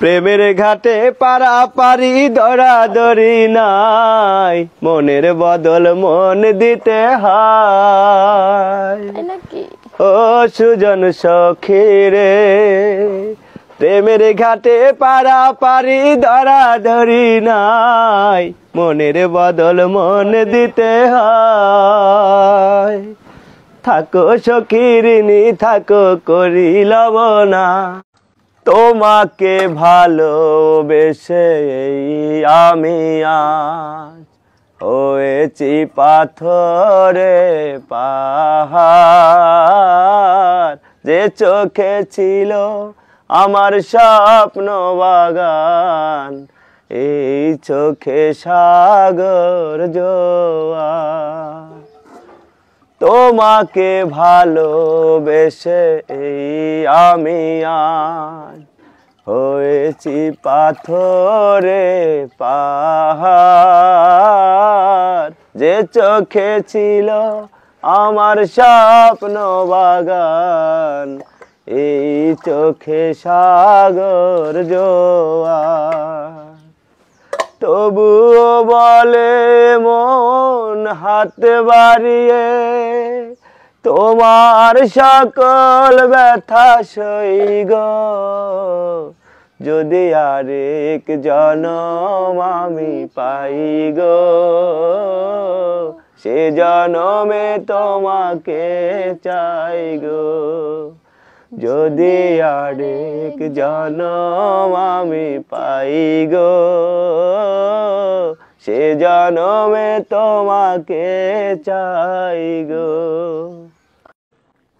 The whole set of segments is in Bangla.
প্রেমের ঘাটে পারাপারি দরাদরি নাই, মনের বদল মন দিতে হয়। ও সুজন সখী রে, প্রেমের ঘাটে পারাপারি দরাদরি নাই, মনের বদল মন দিতে হয়। থাকো সখী ঋণী থাকো করিল না, তোমাকে ভালোবেসে আমি আজ হয়েছি পাথরে পাহাড়। যে চোখে ছিল আমার স্বপ্ন বাগান, এই চোখে সাগর জোয়ার। তোমাকে ভালোবেসে আমি আজ হয়েছি পাথরে পাহাড়। যে চোখে ছিল আমার স্বপ্ন বাগান, এই চোখে সাগর জোয়ার। তবুও বলে মন হাত বাড়িয়ে, তোমার সকল ব্যথা সইগ। যদি আরেক জনম আমি পাই গো, সে জনমে তোমাকে চাই গো। যদি আরেক জনম আমি পাই গো, সে জনমে তোমাকে চাই গো।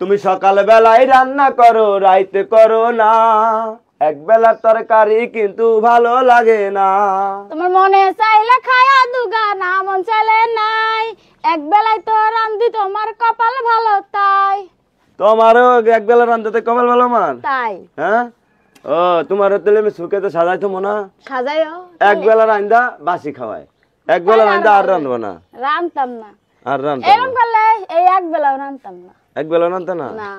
তুমি সকাল বেলায় রান্না করো রাইতে করো না, এক বেলার তরকারি কিন্তু ভালো লাগে না। তোমার মনে চাইলে খায়া দুগা, না মন চাইলে নাই। এক বেলায় তো রান্ধি তোমার কপাল ভালো তাই। তোমারও এক বেলা রান্ধতে কপাল ভালো মান তাই? হ্যাঁ। ও তোমার তেলে আমি সুখে তো সাজাই তো মনা সাজাইও। এক বেলা রান্দা বাসি খাওয়াই, এক বেলা রান্দা আর রান্ধবো না। রান্ধতাম না আর রান্ধতাম এরকম করলে এই এক বেলাও রান্ধতাম না। এক বেলা রান্ধতা না? না।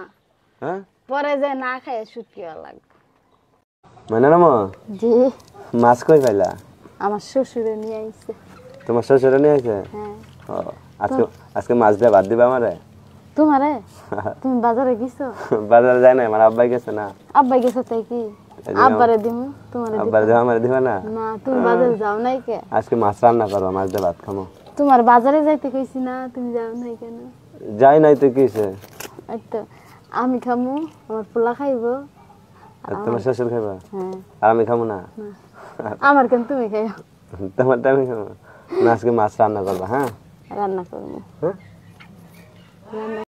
হ্যাঁ, পরে যে না খায় শুকিয়ে লাগবে। মানে না মা? জি। মাছ কই পাইলা? আমার শ্বশুরে নিয়ে আইছে। তোমার শ্বশুরে নিয়ে আইছে? হ্যাঁ। ও আজকে আজকে মাছ দিয়ে ভাত দিবা আমারে? তোমারে? তুমি বাজারে গেছো? বাজারে যাই না, আমার আব্বাই গেছে না। আব্বাই গেছে তাই কি? আব্বারে দিমু তোমারে দিমু। আব্বারে দিবা আমারে দিবা না? না, তুমি বাজারে যাও নাই কে? আজকে মাছ রান্না করো, মাছ দিয়ে ভাত খামো। তোমার বাজারে যাইতে কইছি না, তুমি যাও নাই কেন? যাই নাই তো কিছে? এই তো আমি খামু, আমার পোলা খাইবো। আর তোমার শ্বশুর খাইবা? হ্যাঁ। আর আমি খামু না? আমার কেন তুমি খাইও? তোমারটা আমি খাবো না। আজকে মাছ রান্না করবা? হ্যাঁ, রান্না করবো। হ্যাঁ।